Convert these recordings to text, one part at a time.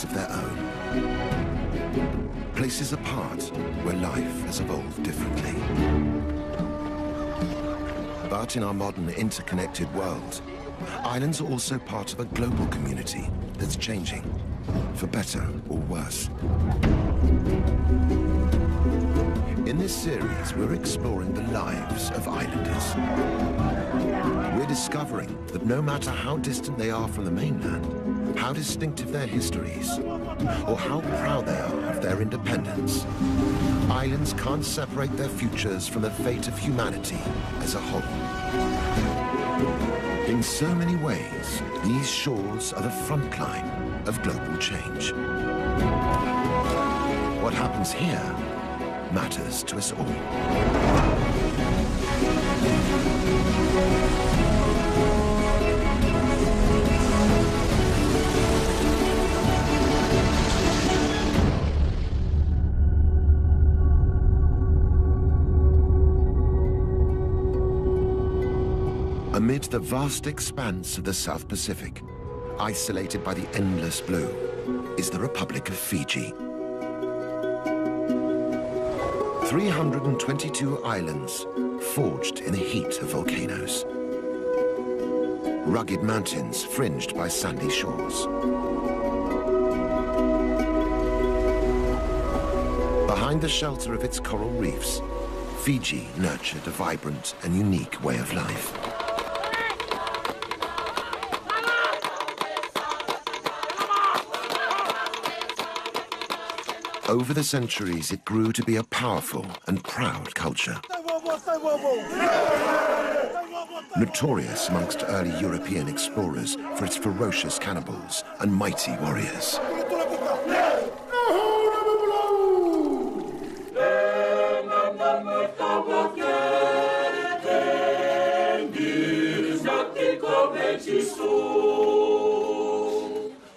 lives of their own. Places apart where life has evolved differently. But in our modern interconnected world, islands are also part of a global community that's changing, for better or worse. In this series, we're exploring the lives of islanders. We're discovering that no matter how distant they are from the mainland, how distinctive their histories, or how proud they are of their independence, islands can't separate their futures from the fate of humanity as a whole. In so many ways, these shores are the front line of global change. What happens here matters to us all. Amid the vast expanse of the South Pacific, isolated by the endless blue, is the Republic of Fiji. 322 islands forged in the heat of volcanoes. Rugged mountains fringed by sandy shores. Behind the shelter of its coral reefs, Fiji nurtured a vibrant and unique way of life. Over the centuries, it grew to be a powerful and proud culture. Notorious amongst early European explorers for its ferocious cannibals and mighty warriors.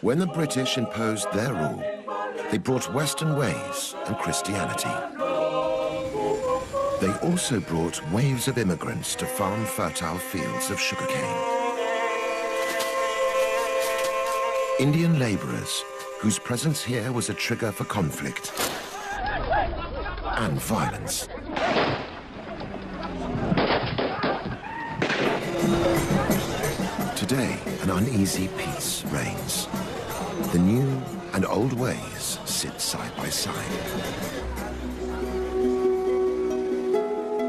When the British imposed their rule, they brought Western ways and Christianity. They also brought waves of immigrants to farm fertile fields of sugarcane. Indian laborers, whose presence here was a trigger for conflict and violence. Today, an uneasy peace reigns. The new and old ways sit side by side.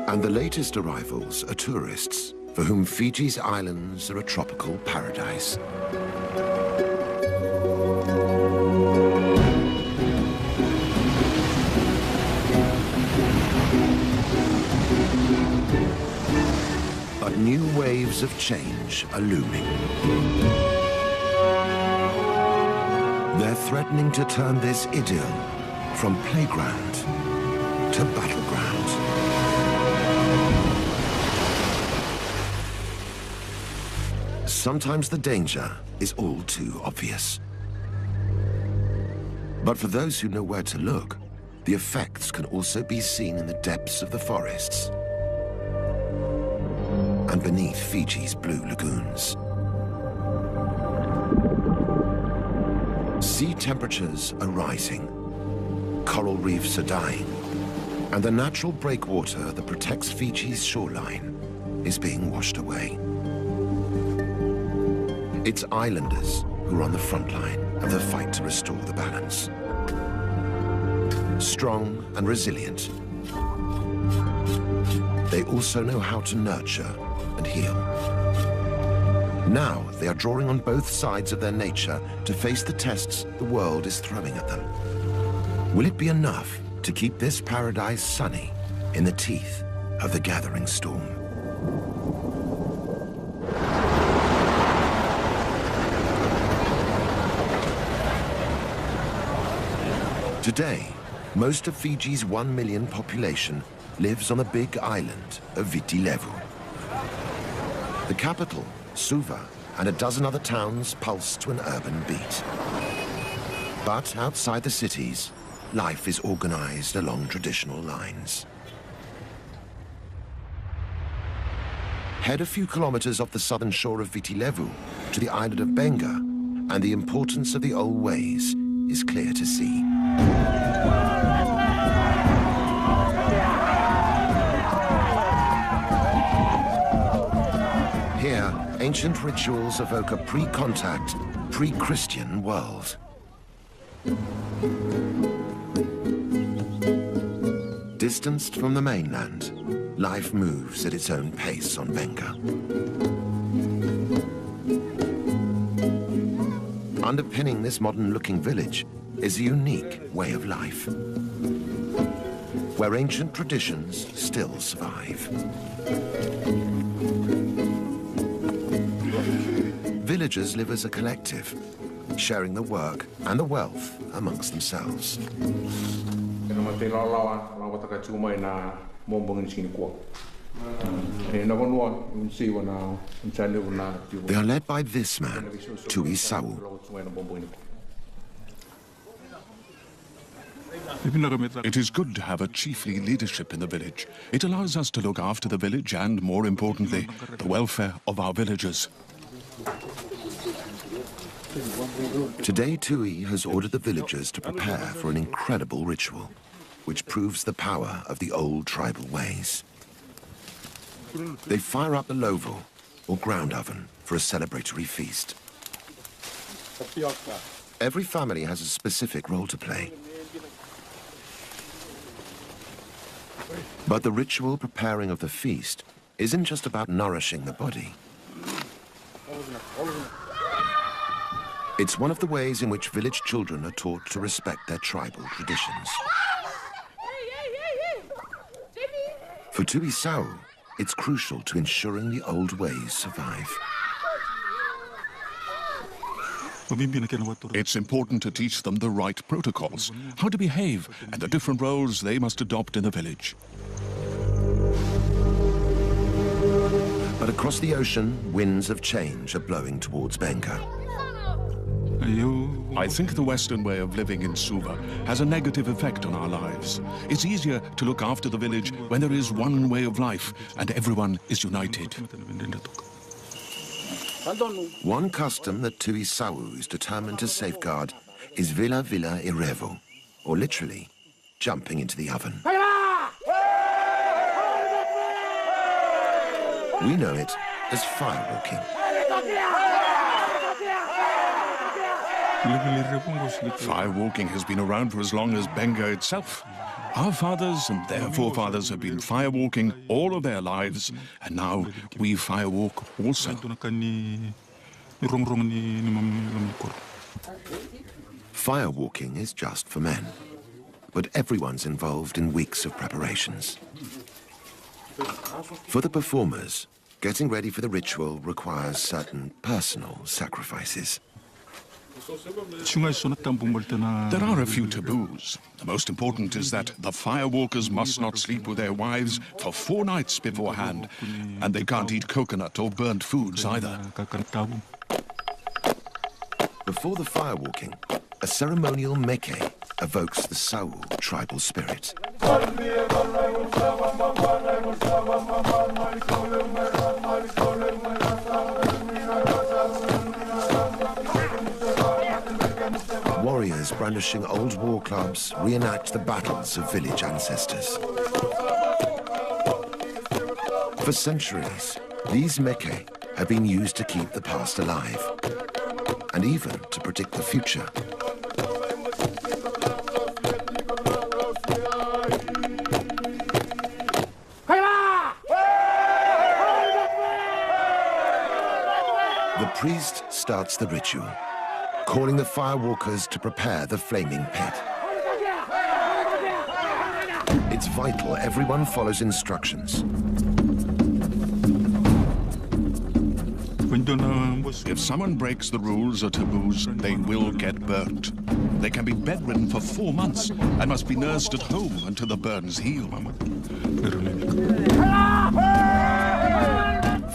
And the latest arrivals are tourists, for whom Fiji's islands are a tropical paradise. But new waves of change are looming. They're threatening to turn this idyll from playground to battleground. Sometimes the danger is all too obvious. But for those who know where to look, the effects can also be seen in the depths of the forests and beneath Fiji's blue lagoons. Sea temperatures are rising, coral reefs are dying, and the natural breakwater that protects Fiji's shoreline is being washed away. It's islanders who are on the front line of the fight to restore the balance. Strong and resilient, they also know how to nurture and heal. Now they are drawing on both sides of their nature to face the tests the world is throwing at them. Will it be enough to keep this paradise sunny in the teeth of the gathering storm? Today, most of Fiji's 1 million population lives on the big island of Viti Levu. The capital, Suva, and a dozen other towns pulse to an urban beat. But outside the cities, life is organized along traditional lines. Head a few kilometers off the southern shore of Viti Levu to the island of Benga, and the importance of the old ways is clear to see. Here, ancient rituals evoke a pre-contact, pre-Christian world. Distanced from the mainland, life moves at its own pace on Benga. Underpinning this modern-looking village is a unique way of life, where ancient traditions still survive. Villagers live as a collective, sharing the work and the wealth amongst themselves. They are led by this man, Tui Sau. It is good to have a chiefly leadership in the village. It allows us to look after the village and, more importantly, the welfare of our villagers. Today, Tui has ordered the villagers to prepare for an incredible ritual, which proves the power of the old tribal ways. They fire up the lovo, or ground oven, for a celebratory feast. Every family has a specific role to play. But the ritual preparing of the feast isn't just about nourishing the body. It's one of the ways in which village children are taught to respect their tribal traditions. For Tui Sau, it's crucial to ensuring the old ways survive. It's important to teach them the right protocols, how to behave, and the different roles they must adopt in the village. But across the ocean, winds of change are blowing towards Benga. I think the Western way of living in Suva has a negative effect on our lives. It's easier to look after the village when there is one way of life and everyone is united. One custom that Tui Sau is determined to safeguard is Vila Vila Irevo, or literally, jumping into the oven. We know it as firewalking. Firewalking has been around for as long as Benga itself. Our fathers and their forefathers have been firewalking all of their lives, and now we firewalk also. Firewalking is just for men, but everyone's involved in weeks of preparations. For the performers, getting ready for the ritual requires certain personal sacrifices. There are a few taboos. The most important is that the firewalkers must not sleep with their wives for 4 nights beforehand, and they can't eat coconut or burnt foods either. Before the firewalking, a ceremonial meke evokes the Sau tribal spirit. Warriors brandishing old war clubs reenact the battles of village ancestors. For centuries, these meke have been used to keep the past alive, and even to predict the future. The priest starts the ritual, calling the firewalkers to prepare the flaming pit. It's vital everyone follows instructions. If someone breaks the rules or taboos, they will get burnt. They can be bedridden for 4 months and must be nursed at home until the burns heal.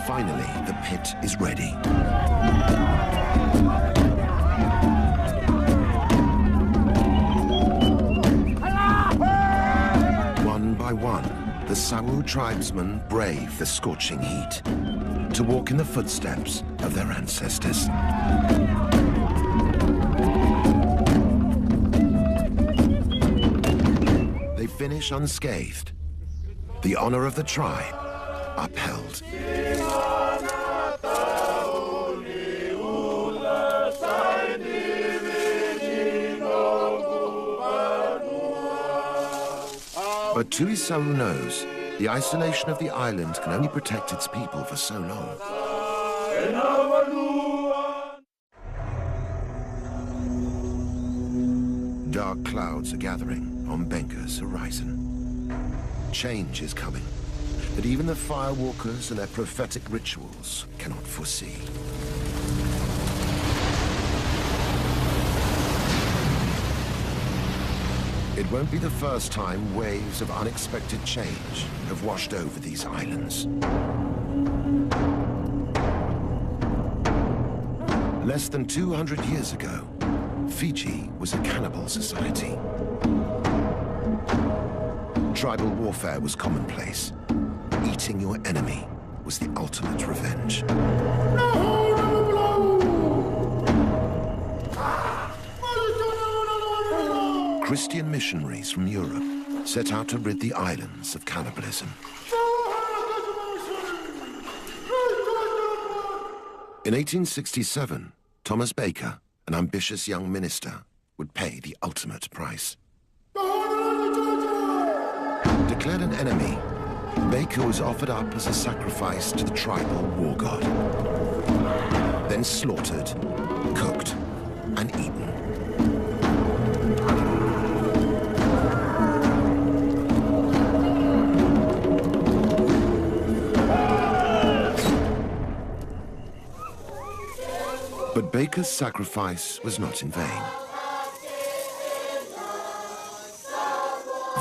Finally, the pit is ready. One by one, the Sau tribesmen brave the scorching heat to walk in the footsteps of their ancestors. finish unscathed. The honor of the tribe upheld. But Tuisaru knows the isolation of the island can only protect its people for so long. Dark clouds are gathering on Benga's horizon. Change is coming that even the firewalkers and their prophetic rituals cannot foresee. It won't be the first time waves of unexpected change have washed over these islands. Less than 200 years ago, Fiji was a cannibal society. Tribal warfare was commonplace. Eating your enemy was the ultimate revenge. Christian missionaries from Europe set out to rid the islands of cannibalism. In 1867, Thomas Baker, an ambitious young minister, would pay the ultimate price. Declared an enemy, Baker was offered up as a sacrifice to the tribal war god. Then slaughtered, cooked, and eaten. But Baker's sacrifice was not in vain.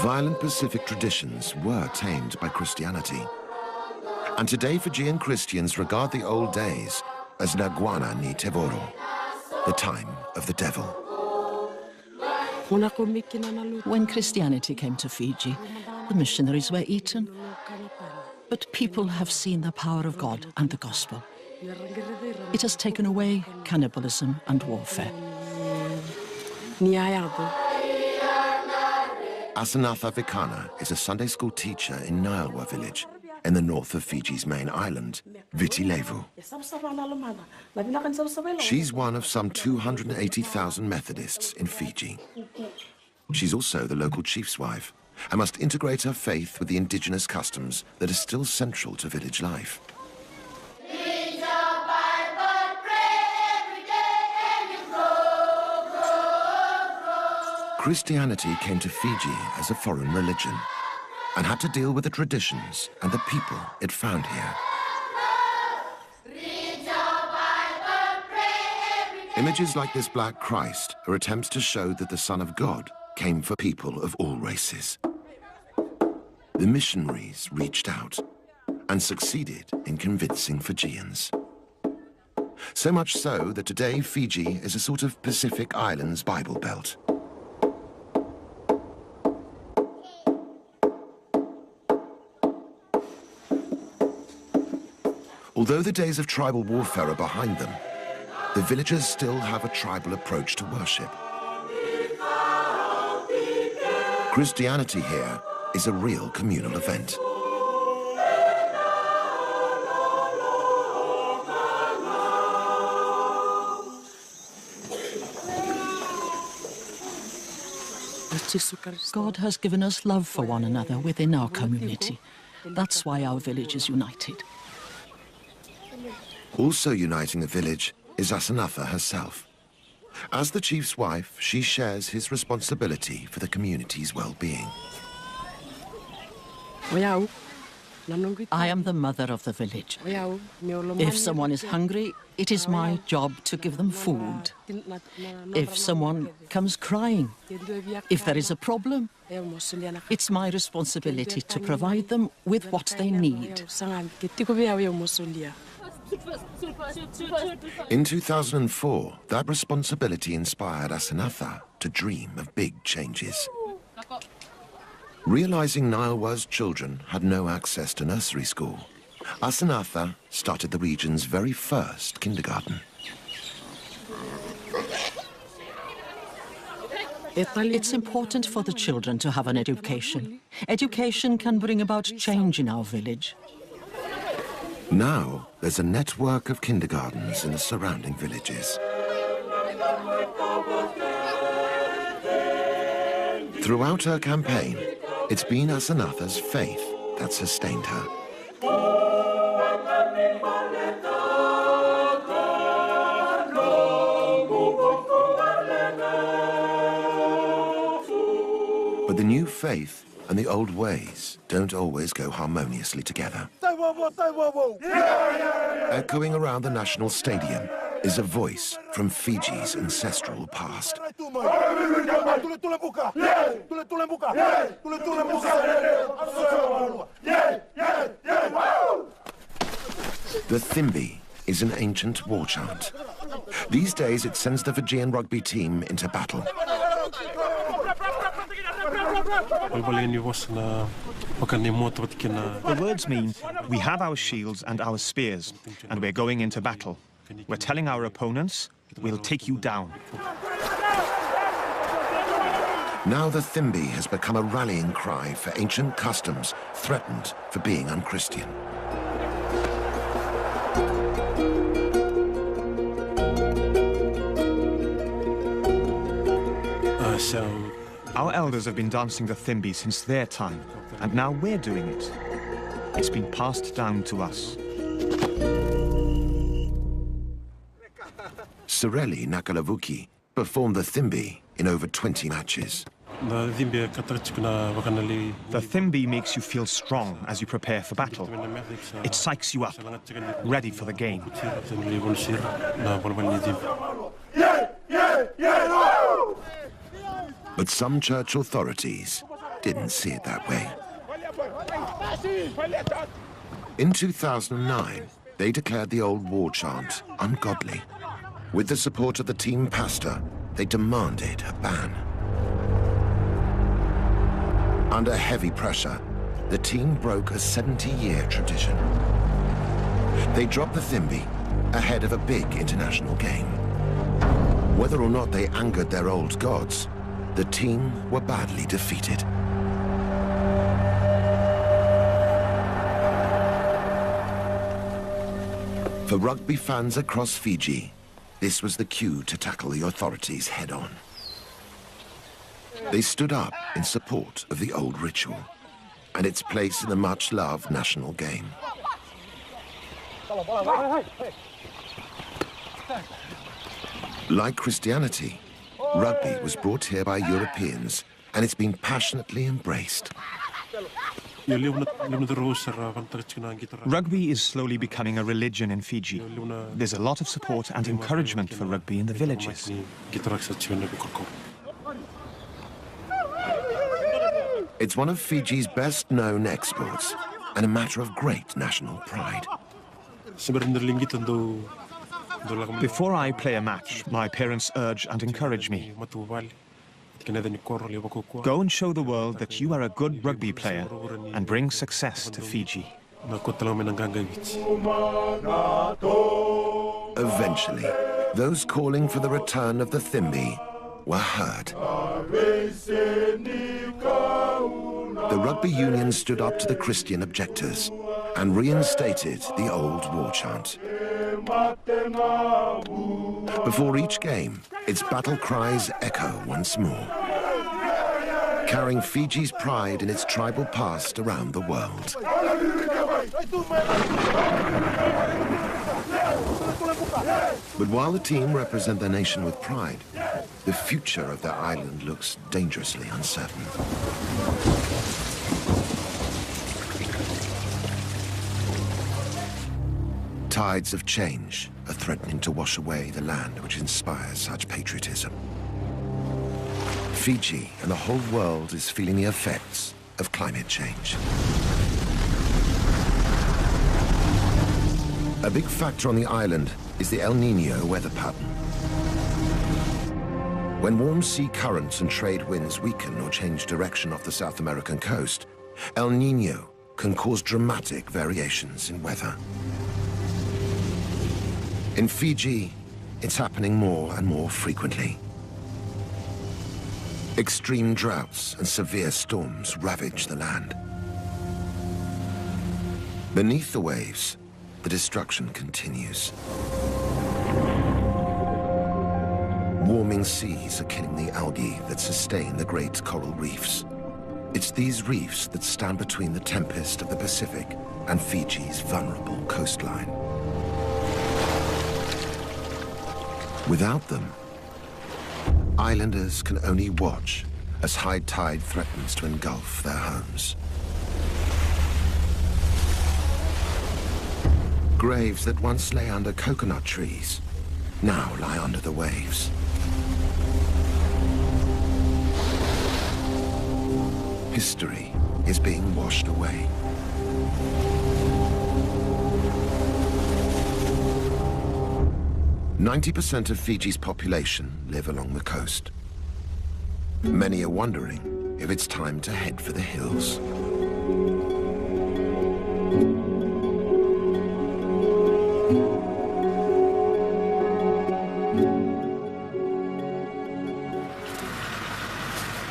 Violent Pacific traditions were tamed by Christianity. And today Fijian Christians regard the old days as Naguana ni Tevoro, the time of the devil. When Christianity came to Fiji, the missionaries were eaten. But people have seen the power of God and the gospel. It has taken away cannibalism and warfare. Asanatha Vikana is a Sunday school teacher in Nialwa village, in the north of Fiji's main island, Viti Levu. She's one of some 280,000 Methodists in Fiji. She's also the local chief's wife and must integrate her faith with the indigenous customs that are still central to village life. Christianity came to Fiji as a foreign religion and had to deal with the traditions and the people it found here. Images like this Black Christ are attempts to show that the Son of God came for people of all races. The missionaries reached out and succeeded in convincing Fijians. So much so that today Fiji is a sort of Pacific Islands Bible Belt. Although the days of tribal warfare are behind them, the villagers still have a tribal approach to worship. Christianity here is a real communal event. God has given us love for one another within our community. That's why our village is united. Also uniting the village is Asanatha herself. As the chief's wife, she shares his responsibility for the community's well-being. I am the mother of the village. If someone is hungry, it is my job to give them food. If someone comes crying, if there is a problem, it's my responsibility to provide them with what they need. In 2004, that responsibility inspired Asanatha to dream of big changes. Realizing Nialwa's children had no access to nursery school, Asanatha started the region's very first kindergarten. It's important for the children to have an education. Education can bring about change in our village. Now, there's a network of kindergartens in the surrounding villages. Throughout her campaign, it's been Asanatha's faith that sustained her. But the new faith and the old ways don't always go harmoniously together. Echoing around the national stadium is a voice from Fiji's ancestral past. The Thimbi is an ancient war chant. These days it sends the Fijian rugby team into battle. The words mean, we have our shields and our spears, and we're going into battle. We're telling our opponents, we'll take you down. Now the Thimbi has become a rallying cry for ancient customs threatened for being unchristian. Our elders have been dancing the Thimbi since their time, and now we're doing it. It's been passed down to us. Sorelli Nakalavuki performed the Thimbi in over 20 matches. The Thimbi makes you feel strong as you prepare for battle. It psychs you up, ready for the game. But some church authorities didn't see it that way. In 2009, they declared the old war chant ungodly. With the support of the team pastor, they demanded a ban. Under heavy pressure, the team broke a 70-year tradition. They dropped the Thimbi ahead of a big international game. Whether or not they angered their old gods, the team were badly defeated. For rugby fans across Fiji, this was the cue to tackle the authorities head-on. They stood up in support of the old ritual and its place in the much-loved national game. Like Christianity, rugby was brought here by Europeans, and it's been passionately embraced. Rugby is slowly becoming a religion in Fiji. There's a lot of support and encouragement for rugby in the villages. It's one of Fiji's best-known exports and a matter of great national pride. Before I play a match, my parents urge and encourage me. Go and show the world that you are a good rugby player and bring success to Fiji. Eventually, those calling for the return of the Thimbi were heard. The rugby union stood up to the Christian objectors and reinstated the old war chant. Before each game, its battle cries echo once more, carrying Fiji's pride in its tribal past around the world. But while the team represent their nation with pride, the future of their island looks dangerously uncertain. Tides of change are threatening to wash away the land which inspires such patriotism. Fiji and the whole world is feeling the effects of climate change. A big factor on the island is the El Niño weather pattern. When warm sea currents and trade winds weaken or change direction off the South American coast, El Niño can cause dramatic variations in weather. In Fiji, it's happening more and more frequently. Extreme droughts and severe storms ravage the land. Beneath the waves, the destruction continues. Warming seas are killing the algae that sustain the great coral reefs. It's these reefs that stand between the tempest of the Pacific and Fiji's vulnerable coastline. Without them, islanders can only watch as high tide threatens to engulf their homes. Graves that once lay under coconut trees now lie under the waves. History is being washed away. "90% of Fiji's population live along the coast. Many are wondering if it's time to head for the hills.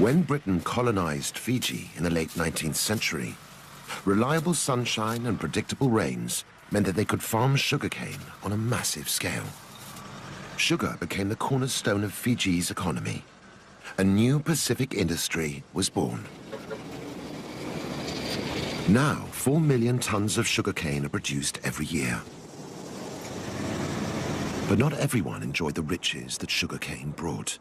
When Britain colonized Fiji in the late 19th century, reliable sunshine and predictable rains meant that they could farm sugarcane on a massive scale. Sugar became the cornerstone of Fiji's economy. A new Pacific industry was born. Now, 4 million tons of sugarcane are produced every year. But not everyone enjoyed the riches that sugarcane brought.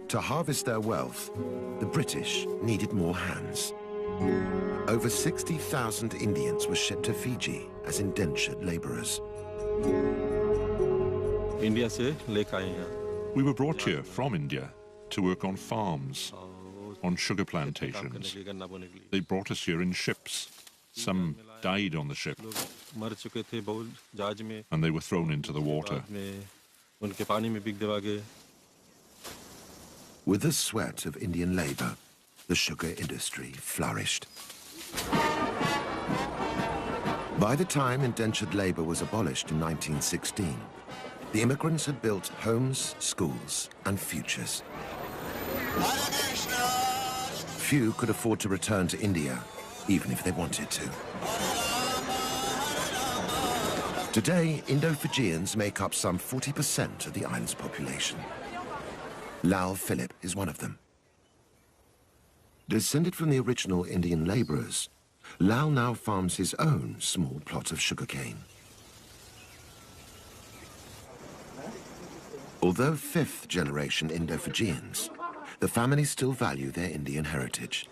To harvest their wealth, the British needed more hands. Over 60,000 Indians were shipped to Fiji as indentured laborers. We were brought here from India to work on farms, on sugar plantations. They brought us here in ships. Some died on the ship, and they were thrown into the water. With the sweat of Indian labor, the sugar industry flourished. By the time indentured labor was abolished in 1916, the immigrants had built homes, schools, and futures. Few could afford to return to India, even if they wanted to. Today, Indo-Fijians make up some 40% of the island's population. Lal Philip is one of them. Descended from the original Indian laborers, Lal now farms his own small plot of sugarcane. Although fifth-generation Indo-Fijians, the family still value their Indian heritage.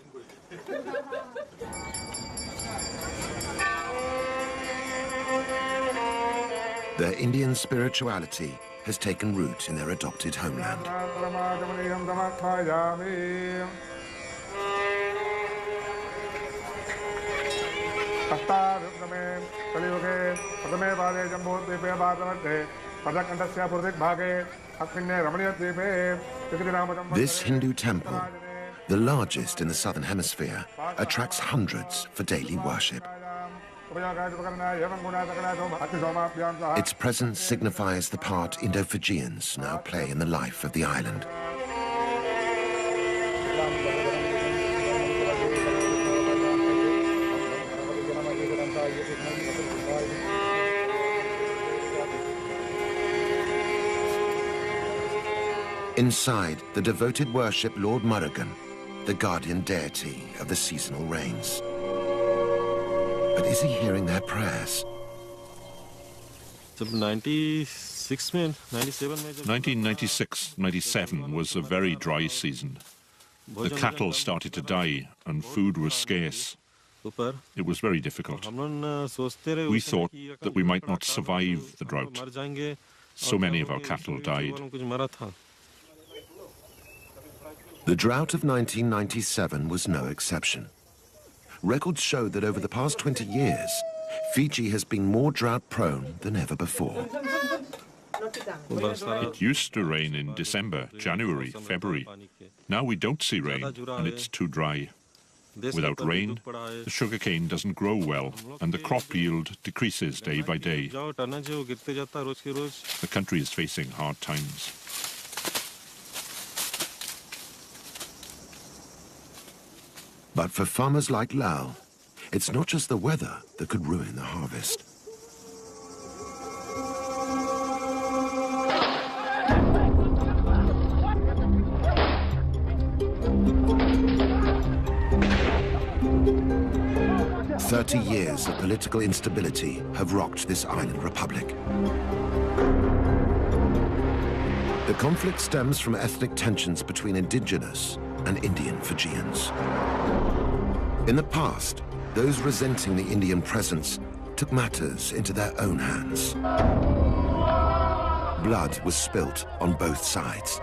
Their Indian spirituality has taken root in their adopted homeland. This Hindu temple, the largest in the southern hemisphere, attracts hundreds for daily worship. Its presence signifies the part Indo-Fijians now play in the life of the island. Inside, the devoted worship Lord Murugan, the guardian deity of the seasonal rains. But is he hearing their prayers? 1996-97 was a very dry season. The cattle started to die and food was scarce. It was very difficult. We thought that we might not survive the drought. So many of our cattle died. The drought of 1997 was no exception. Records show that over the past 20 years, Fiji has been more drought-prone than ever before. It used to rain in December, January, February. Now we don't see rain, and it's too dry. Without rain, the sugarcane doesn't grow well, and the crop yield decreases day by day. The country is facing hard times. But for farmers like Lal, it's not just the weather that could ruin the harvest. "30 years of political instability have rocked this island republic. The conflict stems from ethnic tensions between indigenous and Indian Fijians. In the past, those resenting the Indian presence took matters into their own hands. Blood was spilt on both sides.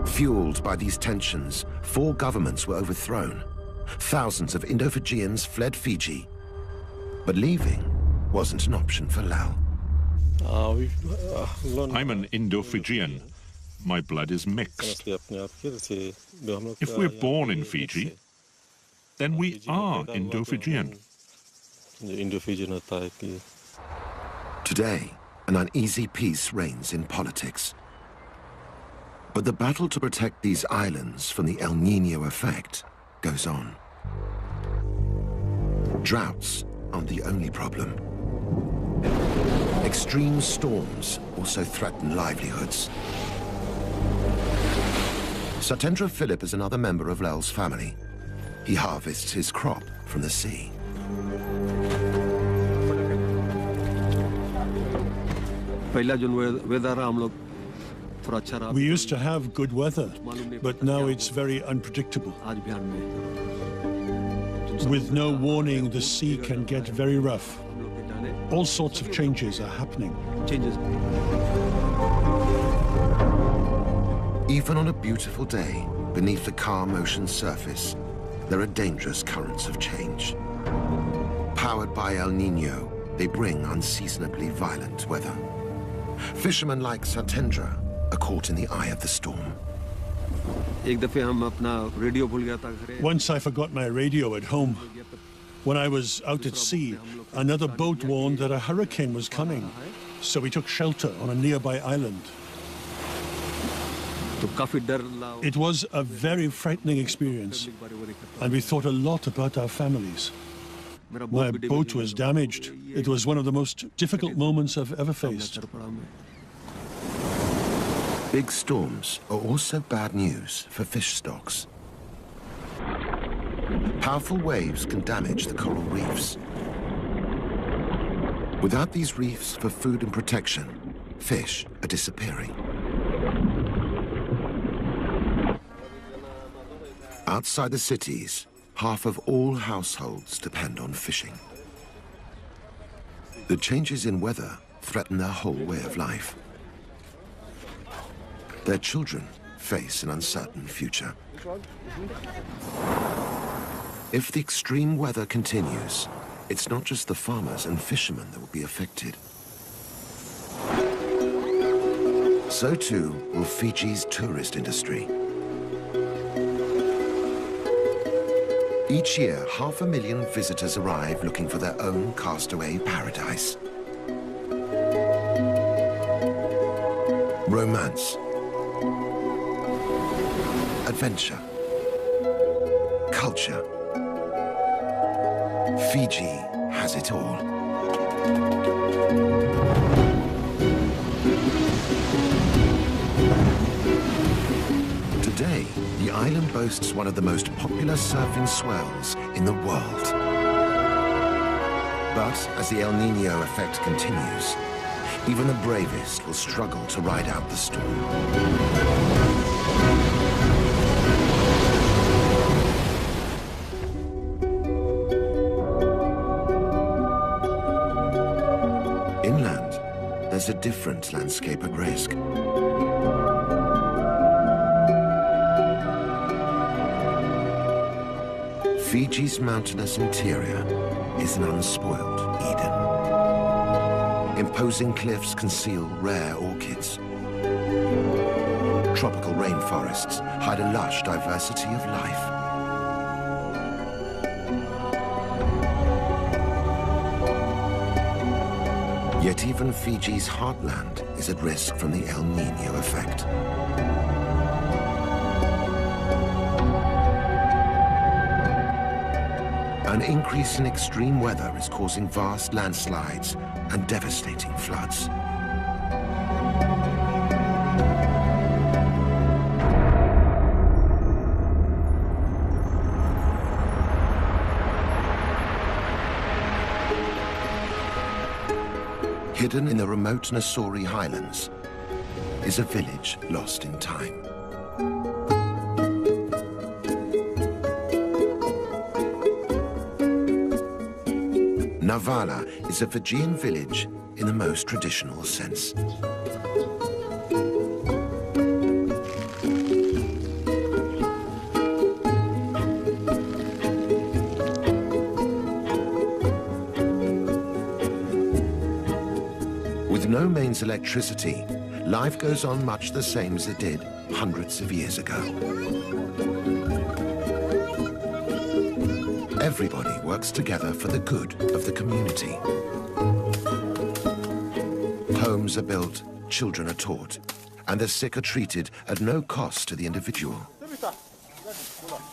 Fueled by these tensions, 4 governments were overthrown. Thousands of Indo-Fijians fled Fiji, but leaving wasn't an option for Lal. I'm an Indo-Fijian. My blood is mixed. If we're born in Fiji, then we are Indo-Fijian. Today, an uneasy peace reigns in politics. But the battle to protect these islands from the El Niño effect goes on. Droughts aren't the only problem. Extreme storms also threaten livelihoods. Satendra Philip is another member of Lal's family. He harvests his crop from the sea. We used to have good weather, but now it's very unpredictable. With no warning, the sea can get very rough. All sorts of changes are happening. Even on a beautiful day, beneath the calm ocean surface, there are dangerous currents of change. Powered by El Niño, they bring unseasonably violent weather. Fishermen like Satendra are caught in the eye of the storm. Once I forgot my radio at home. When I was out at sea, another boat warned that a hurricane was coming, so we took shelter on a nearby island. It was a very frightening experience, and we thought a lot about our families. My boat was damaged. It was one of the most difficult moments I've ever faced. Big storms are also bad news for fish stocks. Powerful waves can damage the coral reefs. Without these reefs for food and protection, fish are disappearing. Outside the cities, half of all households depend on fishing. The changes in weather threaten their whole way of life. Their children face an uncertain future. If the extreme weather continues, it's not just the farmers and fishermen that will be affected. So too will Fiji's tourist industry. Each year, 500,000 visitors arrive looking for their own castaway paradise. Romance, adventure, culture. Fiji has it all. Today, the island boasts one of the most popular surfing swells in the world. But as the El Niño effect continues, even the bravest will struggle to ride out the storm. Inland, there's a different landscape at risk. Fiji's mountainous interior is an unspoiled Eden. Imposing cliffs conceal rare orchids. Tropical rainforests hide a lush diversity of life. Yet even Fiji's heartland is at risk from the El Niño effect. An increase in extreme weather is causing vast landslides and devastating floods. Hidden in the remote Nasori highlands is a village lost in time. Navala is a Fijian village in the most traditional sense. With no mains electricity, life goes on much the same as it did hundreds of years ago. Everybody works together for the good of the community. Homes are built, children are taught, and the sick are treated at no cost to the individual.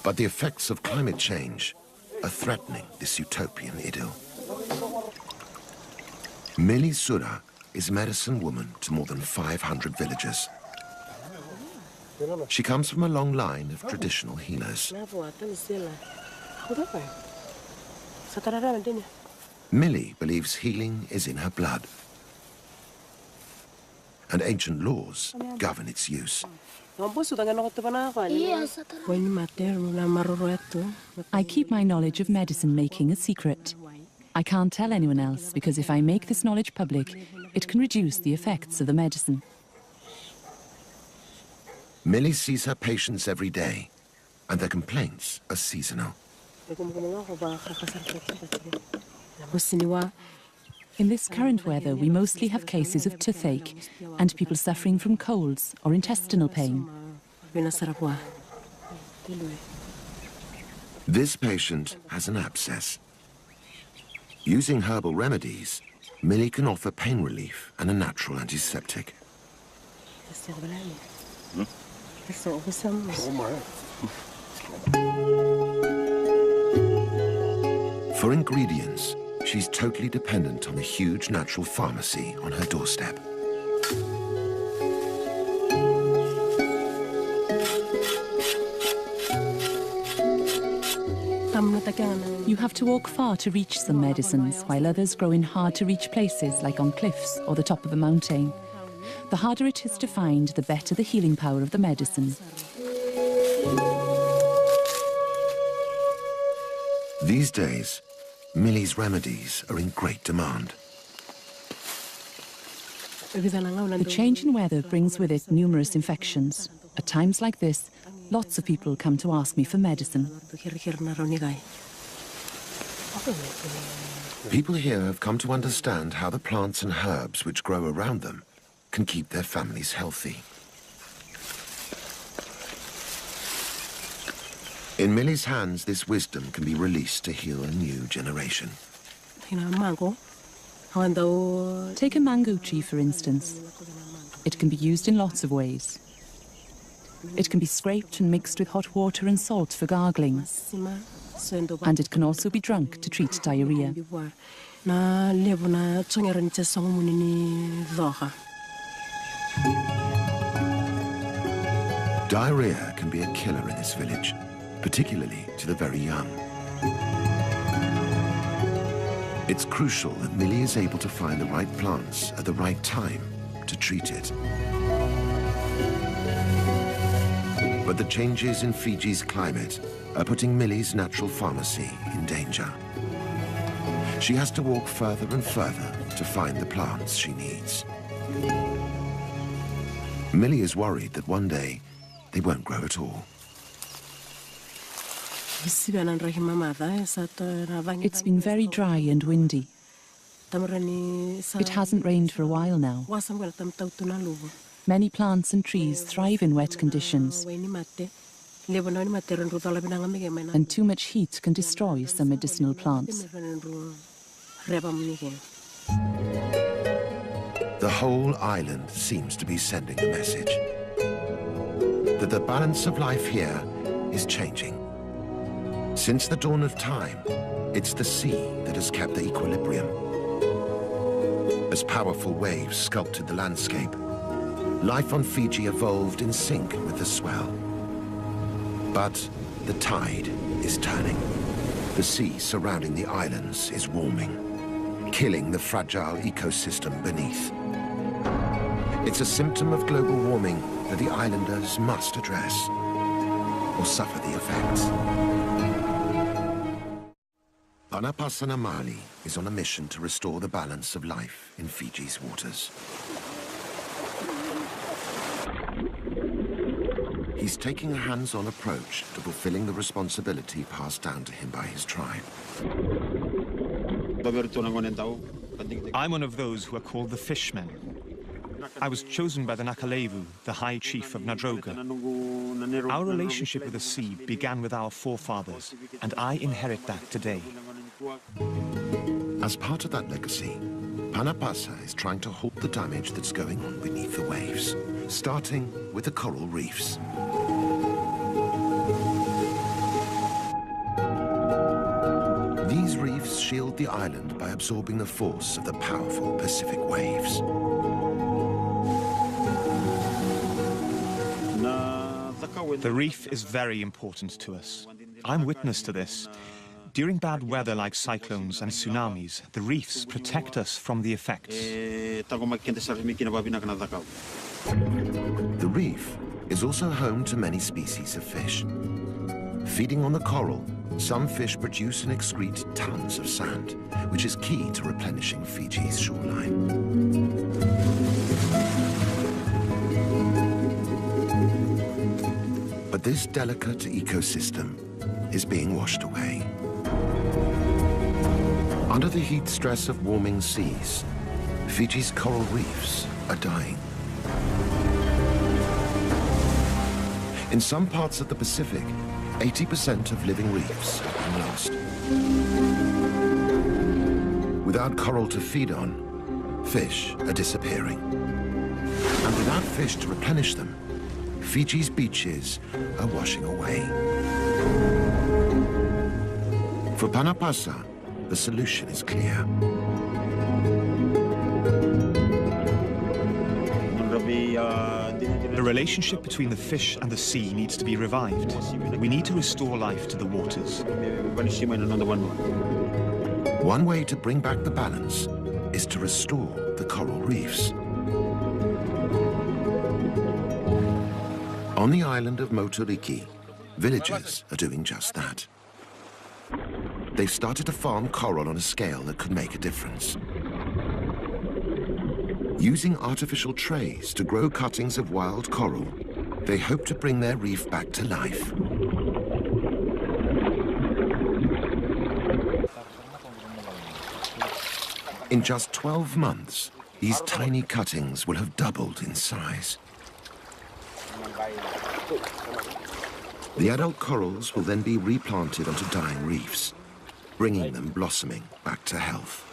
But the effects of climate change are threatening this utopian idyll. Mili Sura is medicine woman to more than 500 villagers. She comes from a long line of traditional healers. Millie believes healing is in her blood, and ancient laws govern its use. I keep my knowledge of medicine making a secret. I can't tell anyone else because if I make this knowledge public, it can reduce the effects of the medicine. Millie sees her patients every day, and their complaints are seasonal. In this current weather, we mostly have cases of toothache and people suffering from colds or intestinal pain. This patient has an abscess. Using herbal remedies, Millie can offer pain relief and a natural antiseptic. For ingredients, she's totally dependent on a huge natural pharmacy on her doorstep. You have to walk far to reach some medicines, while others grow in hard-to-reach places like on cliffs or the top of a mountain. The harder it is to find, the better the healing power of the medicine. These days, Millie's remedies are in great demand. The change in weather brings with it numerous infections. At times like this, lots of people come to ask me for medicine. People here have come to understand how the plants and herbs which grow around them can keep their families healthy. In Millie's hands, this wisdom can be released to heal a new generation. Take a mango tree, for instance. It can be used in lots of ways. It can be scraped and mixed with hot water and salt for gargling. And it can also be drunk to treat diarrhea. Diarrhea can be a killer in this village, particularly to the very young. It's crucial that Millie is able to find the right plants at the right time to treat it. But the changes in Fiji's climate are putting Millie's natural pharmacy in danger. She has to walk further and further to find the plants she needs. Millie is worried that one day they won't grow at all. It's been very dry and windy. It hasn't rained for a while now. Many plants and trees thrive in wet conditions, and too much heat can destroy some medicinal plants. The whole island seems to be sending a message that the balance of life here is changing. Since the dawn of time, It's the sea that has kept the equilibrium. As powerful waves sculpted the landscape, life on Fiji evolved in sync with the swell. But the tide is turning. The sea surrounding the islands is warming, killing the fragile ecosystem beneath. It's a symptom of global warming that the islanders must address, or suffer the effects. Panapasana Mali is on a mission to restore the balance of life in Fiji's waters. He's taking a hands-on approach to fulfilling the responsibility passed down to him by his tribe. I'm one of those who are called the Fishmen. I was chosen by the Nakalevu, the High Chief of Nadroga. Our relationship with the sea began with our forefathers, and I inherit that today. As part of that legacy, Panapasa is trying to halt the damage that's going on beneath the waves, starting with the coral reefs. These reefs shield the island by absorbing the force of the powerful Pacific waves. The reef is very important to us. I'm witness to this. During bad weather like cyclones and tsunamis, the reefs protect us from the effects. The reef is also home to many species of fish. Feeding on the coral, some fish produce and excrete tons of sand, which is key to replenishing Fiji's shoreline. But this delicate ecosystem is being washed away. Under the heat stress of warming seas, Fiji's coral reefs are dying. In some parts of the Pacific, 80% of living reefs have been lost. Without coral to feed on, fish are disappearing. And without fish to replenish them, Fiji's beaches are washing away. For Panapasa, the solution is clear. The relationship between the fish and the sea needs to be revived. We need to restore life to the waters. One way to bring back the balance is to restore the coral reefs. On the island of Motoriki, villagers are doing just that. They've started to farm coral on a scale that could make a difference. Using artificial trays to grow cuttings of wild coral, they hope to bring their reef back to life. In just 12 months, these tiny cuttings will have doubled in size. The adult corals will then be replanted onto dying reefs, bringing them blossoming back to health.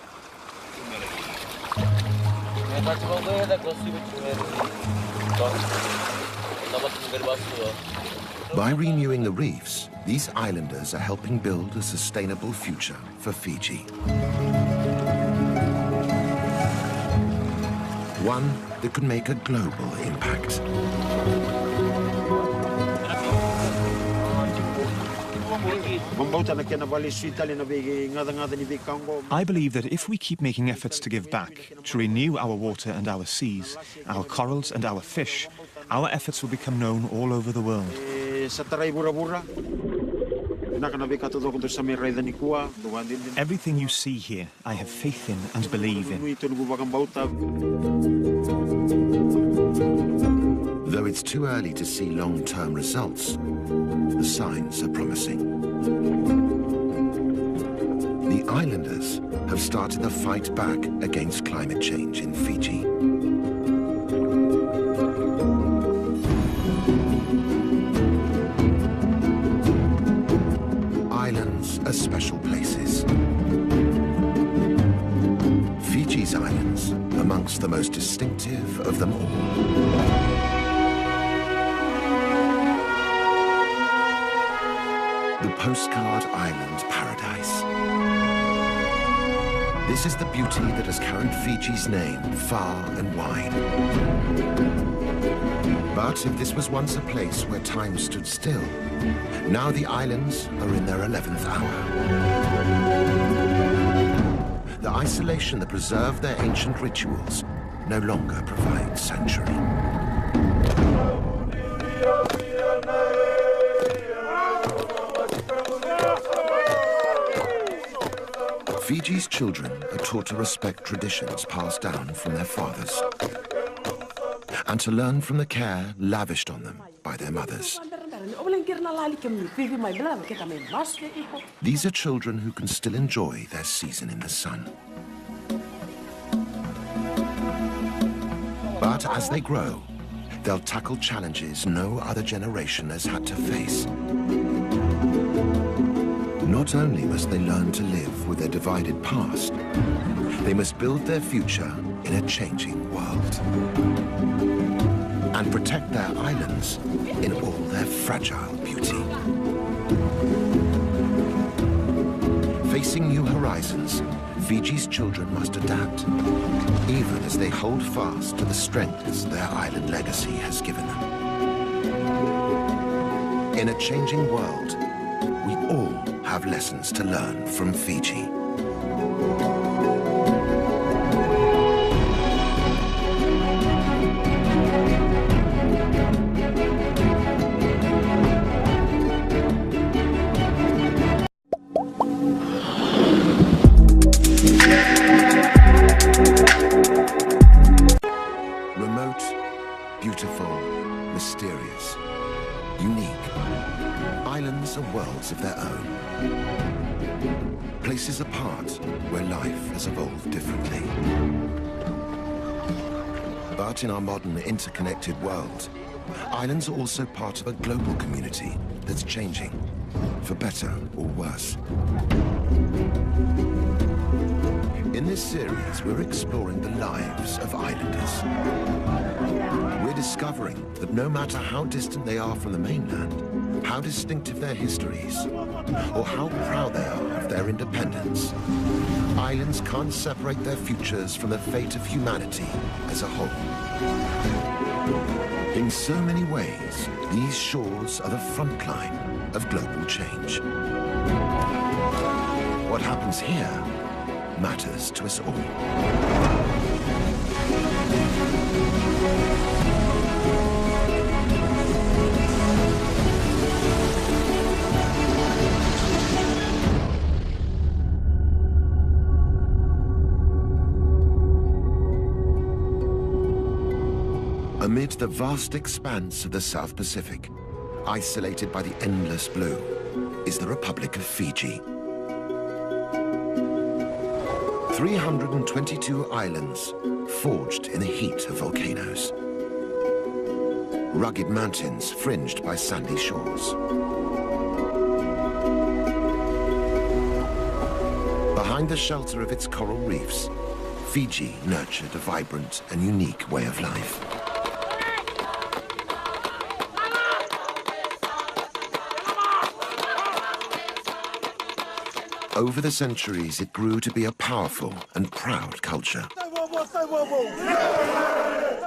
By renewing the reefs, these islanders are helping build a sustainable future for Fiji. One that could make a global impact. I believe that if we keep making efforts to give back, to renew our water and our seas, our corals and our fish, our efforts will become known all over the world. Everything you see here, I have faith in and believe in. Though it's too early to see long-term results, the signs are promising. The islanders have started the fight back against climate change in Fiji. Islands are special places. Fiji's islands amongst the most distinctive of them all. The postcard island paradise. This is the beauty that has carried Fiji's name far and wide. But if this was once a place where time stood still, now the islands are in their 11th hour. The isolation that preserved their ancient rituals no longer provides sanctuary. Fiji's children are taught to respect traditions passed down from their fathers and to learn from the care lavished on them by their mothers. These are children who can still enjoy their season in the sun. But as they grow, they'll tackle challenges no other generation has had to face. Not only must they learn to live with their divided past, they must build their future in a changing world and protect their islands in all their fragile beauty. Facing new horizons, Fiji's children must adapt, even as they hold fast to the strengths their island legacy has given them. In a changing world, we all have lessons to learn from Fiji. Remote, beautiful, mysterious, unique. Islands are worlds of their own. Places apart where life has evolved differently. But in our modern interconnected world, islands are also part of a global community that's changing, for better or worse. In this series, we're exploring the lives of islanders. We're discovering that no matter how distant they are from the mainland, how distinctive their histories, or how proud they are of their independence, islands can't separate their futures from the fate of humanity as a whole. In so many ways, these shores are the front line of global change. What happens here matters to us all. Amid the vast expanse of the South Pacific, isolated by the endless blue, is the Republic of Fiji. 322 islands forged in the heat of volcanoes. Rugged mountains fringed by sandy shores. Behind the shelter of its coral reefs, Fiji nurtured a vibrant and unique way of life. Over the centuries, it grew to be a powerful and proud culture.